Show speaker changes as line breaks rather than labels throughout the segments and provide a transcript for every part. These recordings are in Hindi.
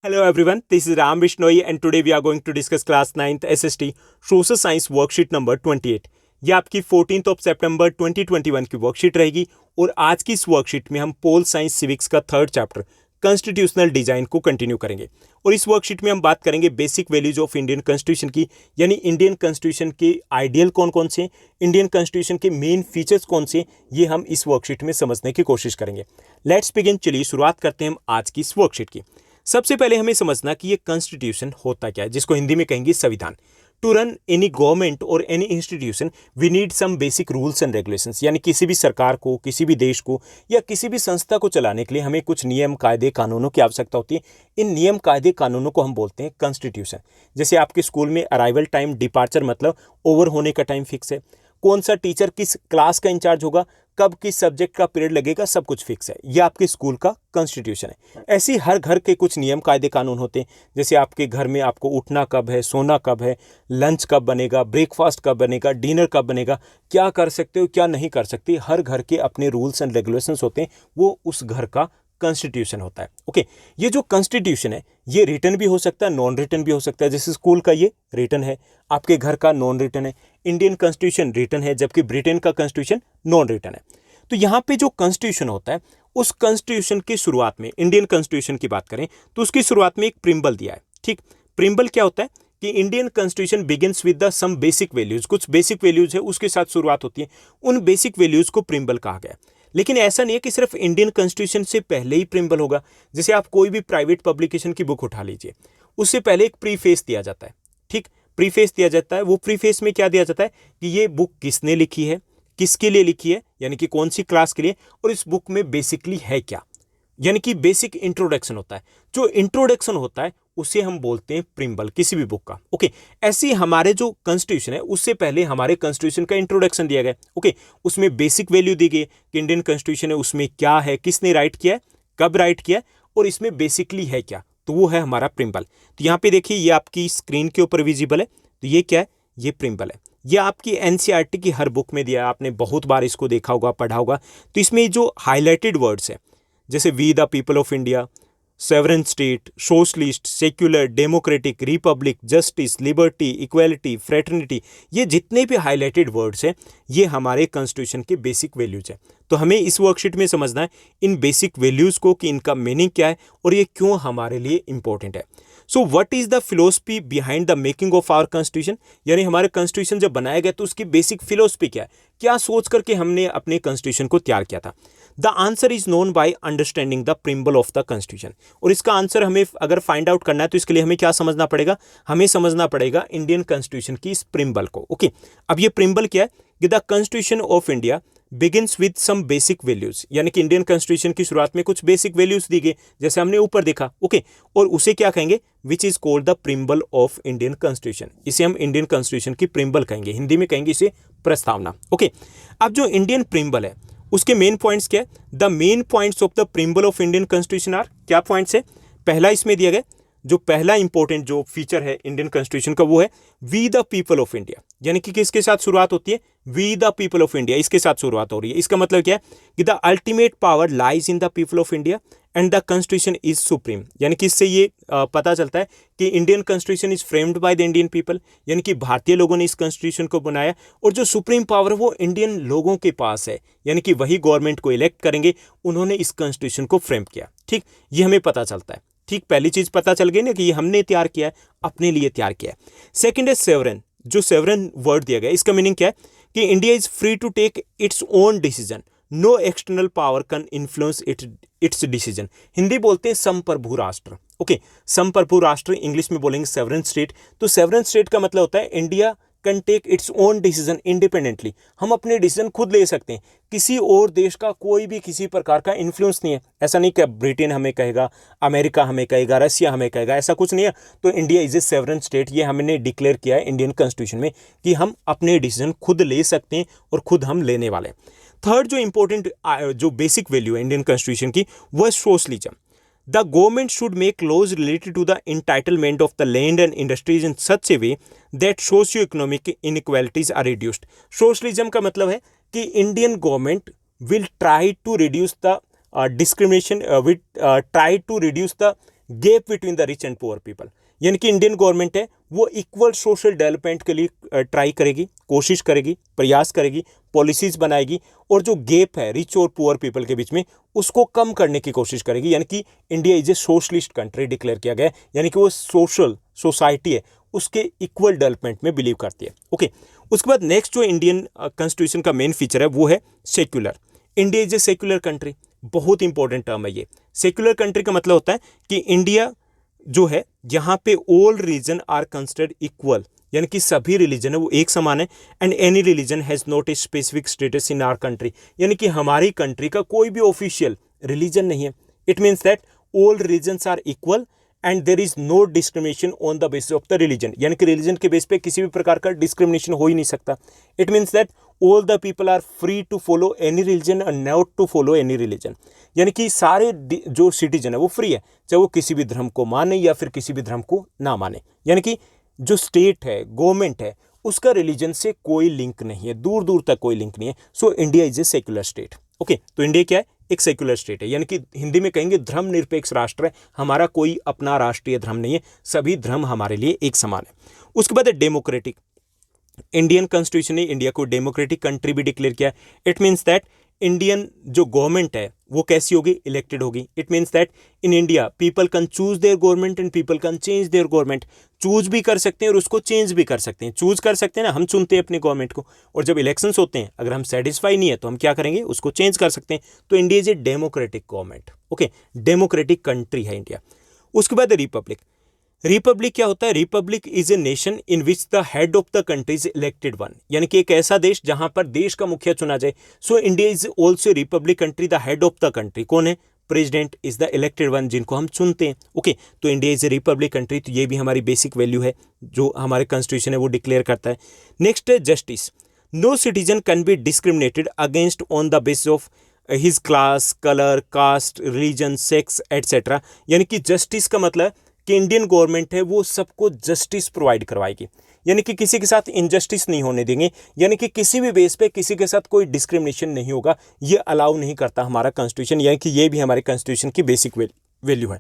Hello everyone, this is Ram Bishnoi and today we are going to discuss class 9th SST Social Science worksheet number 28। ये आपकी 14th of September 2021 की वर्कशीट रहेगी और आज की इस वर्कशीट में हम पोल साइंस सिविक्स का थर्ड चैप्टर कॉन्स्टिट्यूशनल डिजाइन को कंटिन्यू करेंगे और इस वर्कशीट में हम बात करेंगे basic values of Indian constitution की, यानी इंडियन कॉन्स्टिट्यूशन के आइडियल कौन कौन से, इंडियन कॉन्स्टिट्यूशन के मेन फीचर्स कौन से, ये हम इस वर्कशीट में समझने की कोशिश करेंगे। लेट्स बिगिन, चलिए शुरुआत करते हैं हम आज की इस वर्कशीट की। सबसे पहले हमें समझना कि ये कॉन्स्टिट्यूशन होता क्या है, जिसको हिंदी में कहेंगे संविधान। टू रन एनी गवर्नमेंट और any institution we need some basic rules and regulations, यानी किसी भी सरकार को, किसी भी देश को या किसी भी संस्था को चलाने के लिए हमें कुछ नियम कायदे कानूनों की आवश्यकता होती है। इन नियम कायदे कानूनों को हम बोलते हैं कॉन्स्टिट्यूशन। जैसे आपके स्कूल में अराइवल टाइम, डिपार्चर मतलब ओवर होने का टाइम फिक्स है, कौन सा टीचर किस क्लास का इंचार्ज होगा, कब किस सब्जेक्ट का पीरियड लगेगा, सब कुछ फिक्स है। यह आपके स्कूल का कॉन्स्टिट्यूशन है। ऐसे ही हर घर के कुछ नियम कायदे कानून होते हैं। जैसे आपके घर में आपको उठना कब है, सोना कब है, लंच कब बनेगा, ब्रेकफास्ट कब बनेगा, डिनर कब बनेगा, क्या कर सकते हो क्या नहीं कर सकते, हर घर के अपने रूल्स एंड रेगुलेशंस होते हैं। वो उस घर का कॉन्स्टिट्यूशन होता है। ओके, ये जो कॉन्स्टिट्यूशन है ये रिटन भी हो सकता है, नॉन रिटन भी हो सकता है। जैसे स्कूल का ये रिटन है, आपके घर का नॉन रिटन है। इंडियन कॉन्स्टिट्यूशन रिटन है, जबकि ब्रिटेन का कॉन्स्टिट्यूशन नॉन रिटन है। तो यहाँ पे जो कॉन्स्टिट्यूशन होता है, उस कॉन्स्टिट्यूशन की शुरुआत में, इंडियन कॉन्स्टिट्यूशन की बात करें तो उसकी शुरुआत में एक प्रिम्बल दिया है। ठीक, प्रिम्बल क्या होता है कि Indian constitution begins with the some basic values, कुछ बेसिक वैल्यूज है उसके साथ शुरुआत होती है। उन बेसिक वैल्यूज को प्रिम्बल कहा गया। लेकिन ऐसा नहीं है कि सिर्फ इंडियन कॉन्स्टिट्यूशन से पहले ही प्रिम्बल होगा। जैसे आप कोई भी प्राइवेट पब्लिकेशन की बुक उठा लीजिए, उससे पहले एक प्रीफेस दिया जाता है। ठीक, प्रीफेस दिया जाता है। वो प्रीफेस में क्या दिया जाता है कि ये बुक किसने लिखी है, किसके लिए लिखी है, यानी कि कौन सी क्लास के लिए, और इस बुक में बेसिकली है क्या, यानी कि बेसिक इंट्रोडक्शन होता है। जो इंट्रोडक्शन होता है उसे हम बोलते हैं प्रिम्बल किसी भी बुक का। ओके, ऐसे हमारे जो कॉन्स्टिट्यूशन है उससे पहले हमारे कॉन्स्टिट्यूशन का इंट्रोडक्शन दिया गया। ओके, उसमें बेसिक वैल्यू दी गई कि इंडियन कॉन्स्टिट्यूशन है, उसमें क्या है, किसने राइट किया है, कब राइट किया है, और इसमें बेसिकली है क्या, तो वो है हमारा प्रिम्बल। तो यहाँ पे देखिए, ये आपकी स्क्रीन के ऊपर विजिबल है। तो ये क्या है, ये प्रिम्बल है। ये आपकी एनसीईआरटी की हर बुक में दिया है, आपने बहुत बार इसको देखा होगा, पढ़ा होगा। तो इसमें जो हाईलाइटेड वर्ड्स है, जैसे we the people of India, sovereign state, socialist, secular, democratic, republic, justice, liberty, equality, fraternity, ये जितने भी हाईलाइटेड वर्ड्स हैं ये हमारे कॉन्स्टिट्यूशन के बेसिक वैल्यूज हैं। तो हमें इस वर्कशीट में समझना है इन बेसिक वैल्यूज को कि इनका मीनिंग क्या है और ये क्यों हमारे लिए इंपॉर्टेंट है। So what is the philosophy behind the making of our constitution, यानी हमारे कॉन्स्टिट्यूशन जब बनाया गया तो उसकी बेसिक फिलोसफी क्या है, क्या सोच करके हमने अपने कॉन्स्टिट्यूशन को तैयार किया था। The answer is known by understanding the preamble of the constitution. और इसका आंसर हमें अगर फाइंड आउट करना है तो इसके लिए हमें क्या समझना पड़ेगा, हमें समझना पड़ेगा इंडियन कॉन्स्टिट्यूशन की इस प्रिम्बल को। ओके, अब ये प्रिम्बल क्या है कि the constitution of India begins with some basic values, यानी कि इंडियन कॉन्स्टिट्यूशन की शुरुआत में कुछ बेसिक वैल्यूज दी गई, जैसे हमने ऊपर देखा। ओके, और उसे क्या कहेंगे, which is called the preamble of Indian constitution. इसे हम इंडियन कॉन्स्टिट्यूशन की प्रिम्बल कहेंगे, हिंदी में कहेंगे इसे प्रस्तावना। ओके, अब जो इंडियन प्रिम्बल है उसके मेन पॉइंट्स क्या है, the main points of the preamble of Indian constitution are, क्या पॉइंट्स है, पहला इसमें दिया गया, जो पहला इंपॉर्टेंट जो फीचर है इंडियन कॉन्स्टिट्यूशन का वो है we the people of India, यानी कि किसके साथ शुरुआत होती है, we the people of India, इसके साथ शुरुआत हो रही है। इसका मतलब क्या है कि the ultimate power lies in the people of India and the constitution is supreme, यानी कि इससे ये पता चलता है कि Indian constitution is framed by the Indian people, यानी कि भारतीय लोगों ने इस कॉन्स्टिट्यूशन को बनाया और जो सुप्रीम पावर है वो इंडियन लोगों के पास है, यानी कि वही गवर्नमेंट को इलेक्ट करेंगे, उन्होंने इस कॉन्स्टिट्यूशन को फ्रेम किया। ठीक, ये हमें पता चलता है। ठीक, पहली चीज पता चल गई ना कि ये हमने तैयार किया है, अपने लिए तैयार किया है। सेकंड है सेवरन, जो सेवरन वर्ड दिया गया इसका मीनिंग क्या है कि India is free to take its own decision, no external power can influence its decision. Hindi बोलते हैं संप्रभु राष्ट्र। ओके, संप्रभु राष्ट्र इंग्लिश में बोलेंगे सेवरन स्टेट। तो सेवरन स्टेट का मतलब होता है India can take its own decision independently, हम अपने डिसीजन खुद ले सकते हैं, किसी और देश का कोई भी किसी प्रकार का इन्फ्लुएंस नहीं है। ऐसा नहीं कि ब्रिटेन हमें कहेगा, अमेरिका हमें कहेगा, रशिया हमें कहेगा, ऐसा कुछ नहीं है। तो इंडिया इज ए सेवरन स्टेट, ये हमने डिक्लेयर किया है इंडियन कॉन्स्टिट्यूशन में कि हम अपने डिसीजन खुद ले सकते हैं और खुद हम लेने वाले हैं। थर्ड जो इंपॉर्टेंट जो बेसिक वैल्यू है इंडियन कॉन्स्टिट्यूशन की वो है socialism. The government should make laws related to the entitlement of the land and industries in such a way that socio-economic inequalities are reduced. Socialism का मतलब है कि Indian government will try to reduce the discrimination, will try to reduce the gap between the rich and poor people, यानी कि इंडियन गवर्नमेंट है वो इक्वल सोशल डेवलपमेंट के लिए ट्राई करेगी, कोशिश करेगी, प्रयास करेगी, पॉलिसीज बनाएगी, और जो गैप है रिच और पुअर पीपल के बीच में उसको कम करने की कोशिश करेगी। यानी कि India is a socialist country declare किया गया है, यानी कि वो सोसाइटी है उसके इक्वल डेवलपमेंट में बिलीव करती है। ओके, उसके बाद नेक्स्ट जो इंडियन कॉन्स्टिट्यूशन का मेन फीचर है वो है secular. India is a secular country, बहुत इंपॉर्टेंट टर्म है ये। सेक्युलर कंट्री का मतलब होता है कि इंडिया जो है यहाँ पे all religion are considered equal, यानी कि सभी रिलीजन है वो एक समान है। And any religion has not a specific status in our country, यानी कि हमारी कंट्री का कोई भी ऑफिशियल रिलीजन नहीं है। It means that all religions are equal and there is no discrimination on the basis of the religion, यानी कि रिलीजन के बेस पे किसी भी प्रकार का डिस्क्रिमिनेशन हो ही नहीं सकता। It means that all the people are free to follow any religion and not to follow any religion, यानी कि सारे जो सिटीजन है वो फ्री है, चाहे वो किसी भी धर्म को माने या फिर किसी भी धर्म को ना माने। यानी कि जो स्टेट है, गवर्नमेंट है, उसका रिलीजन से कोई लिंक नहीं है, दूर दूर तक कोई लिंक नहीं है। So India is a secular state. Okay, तो इंडिया क्या है? एक सेक्युलर स्टेट है, यानी कि हिंदी में कहेंगे धर्म निरपेक्ष राष्ट्र है। हमारा कोई अपना राष्ट्रीय धर्म नहीं है, सभी धर्म हमारे लिए एक समान है। उसके बाद डेमोक्रेटिक। इंडियन कॉन्स्टिट्यूशन ने इंडिया को डेमोक्रेटिक कंट्री भी डिक्लेयर किया। इट मीन्स दैट इंडियन जो गवर्नमेंट है वो कैसी होगी? इलेक्टेड होगी। It means that in India people can choose there government and people can change their government. Choose भी कर सकते हैं और उसको चेंज भी कर सकते हैं। चूज कर सकते हैं ना, हम चुनते हैं अपनी गवर्नमेंट को, और जब इलेक्शंस होते हैं अगर हम सेटिस्फाई नहीं है तो हम क्या करेंगे? उसको चेंज कर सकते हैं। तो India is a democratic government. Okay, democratic country है इंडिया। उसके बाद रिपब्लिक। रिपब्लिक क्या होता है? Republic is a nation in which the head of the country is elected one, यानी कि एक ऐसा देश जहां पर देश का मुखिया चुना जाए। So India is also Republic country. The head of the country कौन है? President is the elected one, जिनको हम चुनते हैं। ओके, तो India is a Republic country, तो ये भी हमारी बेसिक वैल्यू है जो हमारे कॉन्स्टिट्यूशन है वो डिक्लेयर करता है। नेक्स्ट है justice. No citizen can be discriminated against on the basis of his class, colour, caste, religion, sex etcetera. यानी कि जस्टिस का मतलब कि इंडियन गवर्नमेंट है वो सबको जस्टिस प्रोवाइड करवाएगी, यानी कि किसी के साथ इनजस्टिस नहीं होने देंगे, यानी कि किसी भी बेस पे किसी के साथ कोई डिस्क्रिमिनेशन नहीं होगा। ये अलाउ नहीं करता हमारा कॉन्स्टिट्यूशन, यानी कि ये भी हमारे कॉन्स्टिट्यूशन की बेसिक वैल्यू है।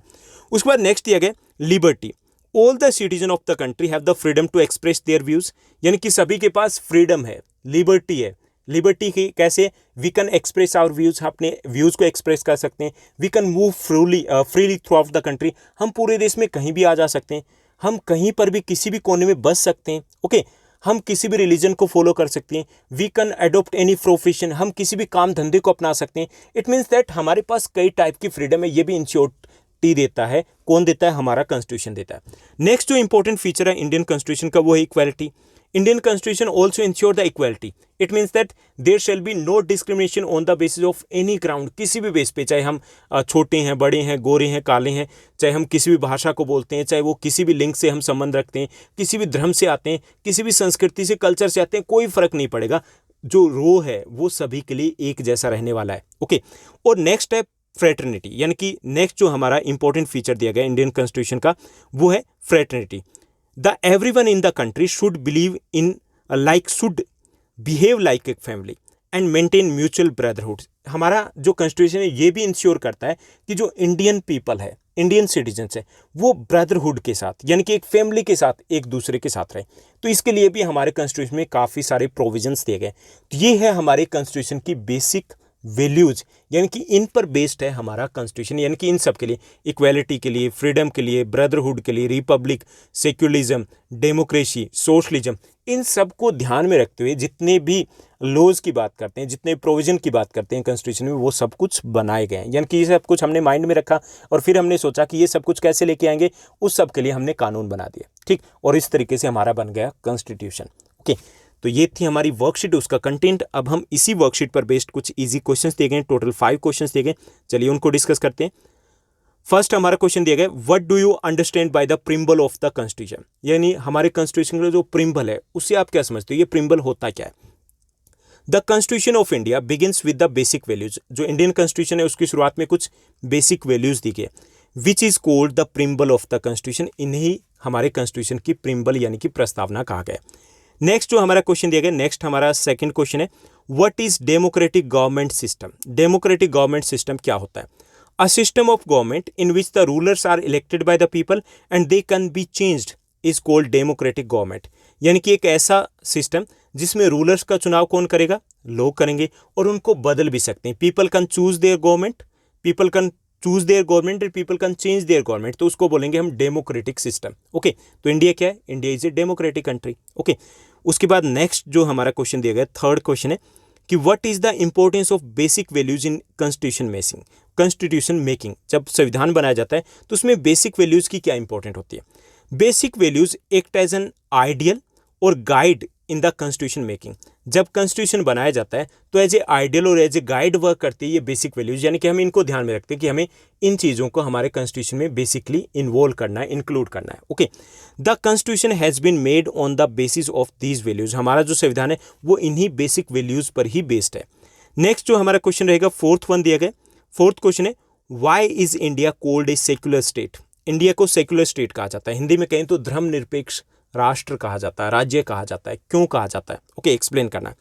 उसके बाद नेक्स्ट दिया गया liberty. All the citizen of the country have the freedom to express their views, यानी कि सभी के पास फ्रीडम है, लिबर्टी है। लिबर्टी की कैसे? We can express our views, अपने व्यूज को एक्सप्रेस कर सकते हैं। We can move freely throughout the country, हम पूरे देश में कहीं भी आ जा सकते हैं, हम कहीं पर भी किसी भी कोने में बस सकते हैं। ओके, हम किसी भी रिलीजन को फॉलो कर सकते हैं। We can adopt any profession, हम किसी भी काम धंधे को अपना सकते हैं। इट मीन्स दैट हमारे पास कई टाइप की फ्रीडम है, ये भी इंश्योरिटी देता है। कौन देता है? हमारा कॉन्स्टिट्यूशन देता है। नेक्स्ट जो इंपॉर्टेंट फीचर है इंडियन कॉन्स्टिट्यूशन का वो है equality. Indian constitution also ensure the equality. It means that there shall be no discrimination on the basis of any ground. किसी भी बेस पे, चाहे हम छोटे हैं, बड़े हैं, गोरे हैं, काले हैं, चाहे हम किसी भी भाषा को बोलते हैं, चाहे वो किसी भी लिंग से हम संबंध रखते हैं, किसी भी धर्म से आते हैं, किसी भी संस्कृति से, कल्चर से आते हैं, कोई फर्क नहीं पड़ेगा। जो रो है वो सभी के लिए एक जैसा रहने वाला है। ओके, और नेक्स्ट है फ्रेटर्निटी, यानी कि नेक्स्ट जो हमारा इंपॉर्टेंट फीचर दिया गया इंडियन कॉन्स्टिट्यूशन का वो है fraternity. The everyone in the country should believe in should behave like a family and maintain mutual brotherhood. हमारा जो कॉन्स्टिट्यूशन है ये भी इंश्योर करता है कि जो इंडियन पीपल है, इंडियन सिटीजन्स है, वो ब्रदरहुड के साथ, यानी कि एक फैमिली के साथ एक दूसरे के साथ रहे। तो इसके लिए भी हमारे कॉन्स्टिट्यूशन में काफ़ी सारे प्रोविजंस दिए गए। तो ये है हमारे कॉन्स्टिट्यूशन की बेसिक वैल्यूज, यानी कि इन पर बेस्ड है हमारा कॉन्स्टिट्यूशन, यानी कि इन सब के लिए, इक्वालिटी के लिए, फ्रीडम के लिए, ब्रदरहुड के लिए, रिपब्लिक, सेक्युलरिज्म, डेमोक्रेसी, सोशलिज्म, इन सब को ध्यान में रखते हुए जितने भी लॉज की बात करते हैं, जितने प्रोविजन की बात करते हैं कॉन्स्टिट्यूशन में, वो सब कुछ बनाए गए हैं। यानी कि ये सब कुछ हमने माइंड में रखा और फिर हमने सोचा कि ये सब कुछ कैसे लेके आएंगे, उस सब के लिए हमने कानून बना दिया। ठीक, और इस तरीके से हमारा बन गया कॉन्स्टिट्यूशन। ओके, तो ये थी हमारी वर्कशीट, उसका कंटेंट। अब हम इसी वर्कशीट पर बेस्ड कुछ इजी क्वेश्चंस दिए गए, टोटल 5 क्वेश्चंस दिए गए, चलिए उनको डिस्कस करते हैं। फर्स्ट हमारा क्वेश्चन दिया गया, what do you understand by the preamble of the constitution, यानी हमारे कॉन्स्टिट्यूशन का जो प्रिम्बल है उससे आप क्या समझते हो, ये प्रिम्बल होता क्या है? The constitution of India begins with the basic values, जो इंडियन कॉन्स्टिट्यूशन है उसकी शुरुआत में कुछ बेसिक वैल्यूज दी गई, which is called the preamble of the constitution, इन्हीं हमारे कॉन्स्टिट्यूशन की प्रिम्बल यानी कि प्रस्तावना कहा गया। नेक्स्ट जो हमारा क्वेश्चन दिया गया, नेक्स्ट हमारा सेकंड क्वेश्चन है, what is democratic government system, democratic government system क्या होता है? A system of government in which the rulers are elected by the people and they can be changed is called democratic government. यानी कि एक ऐसा सिस्टम जिसमें रूलर्स का चुनाव कौन करेगा, लोग करेंगे, और उनको बदल भी सकते हैं। People can choose there government, people can choose there government and people can change their government, तो उसको बोलेंगे हम डेमोक्रेटिक सिस्टम। ओके, तो इंडिया क्या है, India is a democratic country. Okay, उसके बाद नेक्स्ट जो हमारा क्वेश्चन दिया गया, थर्ड क्वेश्चन है कि what is the importance of basic values in constitution making. जब संविधान बनाया जाता है तो उसमें बेसिक वैल्यूज की क्या इंपॉर्टेंट होती है। Basic values act as an ideal और guide in the constitution making. जब कॉन्स्टिट्यूशन बनाया जाता है तो एज ए आइडियल और एज ए गाइड वर्क करती है ये बेसिक वैल्यूज, यानी कि हम इनको ध्यान में रखते हैं कि हमें इन चीज़ों को हमारे कॉन्स्टिट्यूशन में बेसिकली इन्वॉल्व करना है, इंक्लूड करना है। Okay, the constitution has been made on the basis of these values. हमारा जो संविधान है वो इन्हीं बेसिक वैल्यूज पर ही बेस्ड है। नेक्स्ट जो हमारा क्वेश्चन रहेगा, फोर्थ वन दिया गया। फोर्थ क्वेश्चन है why is India called a secular state. India को सेक्युलर स्टेट कहा जाता है, हिंदी में कहें तो धर्मनिरपेक्ष राष्ट्र कहा जाता है, राज्य कहा जाता है। क्यों कहा जाता है, ओके, एक्सप्लेन करना है।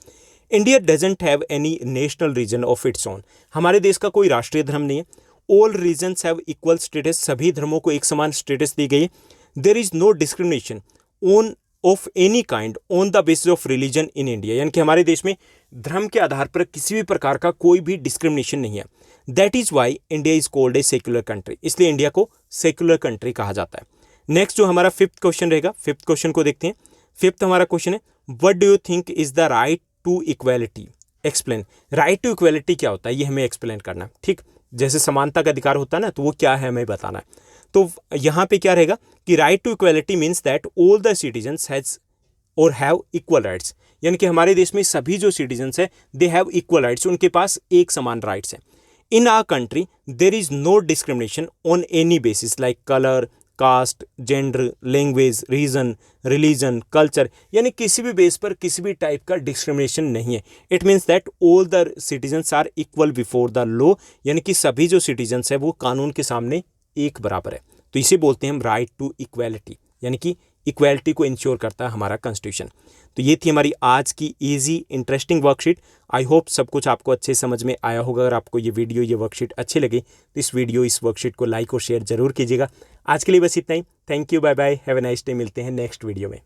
India doesn't have any national region of its own. हमारे देश का कोई राष्ट्रीय धर्म नहीं है। All regions have equal status, सभी धर्मों को एक समान स्टेटस दी गई है। There is no discrimination on of any kind on the basis of religion in India. यानी कि हमारे देश में धर्म के आधार पर किसी भी प्रकार का कोई भी डिस्क्रिमिनेशन नहीं है। That is why India is called a secular country, इसलिए इंडिया को सेक्युलर कंट्री कहा जाता है। नेक्स्ट जो हमारा फिफ्थ क्वेश्चन रहेगा, फिफ्थ क्वेश्चन को देखते हैं। फिफ्थ हमारा क्वेश्चन है what do you think is the right to equality, explain. Right to equality क्या होता है ये हमें एक्सप्लेन करना है। ठीक, जैसे समानता का अधिकार होता है ना, तो वो क्या है हमें बताना है। तो यहाँ पे क्या रहेगा कि right to equality means that all the citizens has or have equal rights. यानी कि हमारे देश में सभी जो सिटीजन्स है दे हैव इक्वल राइट्स, उनके पास एक समान राइट्स हैं। In our country there is no discrimination on any basis like colour, caste, gender, language, region, religion, culture, यानी किसी भी बेस पर किसी भी टाइप का डिस्क्रिमिनेशन नहीं है। It means that all the citizens are equal before the law, यानी कि सभी जो सिटीजन्स है वो कानून के सामने एक बराबर है। तो इसे बोलते हैं हम राइट टू इक्वालिटी, यानी कि इक्वालिटी को इंश्योर करता है हमारा कॉन्स्टिट्यूशन। तो ये थी हमारी आज की easy interesting worksheet. I hope सब कुछ आपको अच्छे समझ में आया होगा। अगर आपको ये वीडियो, ये वर्कशीट अच्छी लगी तो इस वर्कशीट को लाइक और शेयर जरूर कीजिएगा। आज के लिए बस इतना ही। Thank you, bye bye, have a nice day. मिलते हैं नेक्स्ट वीडियो में।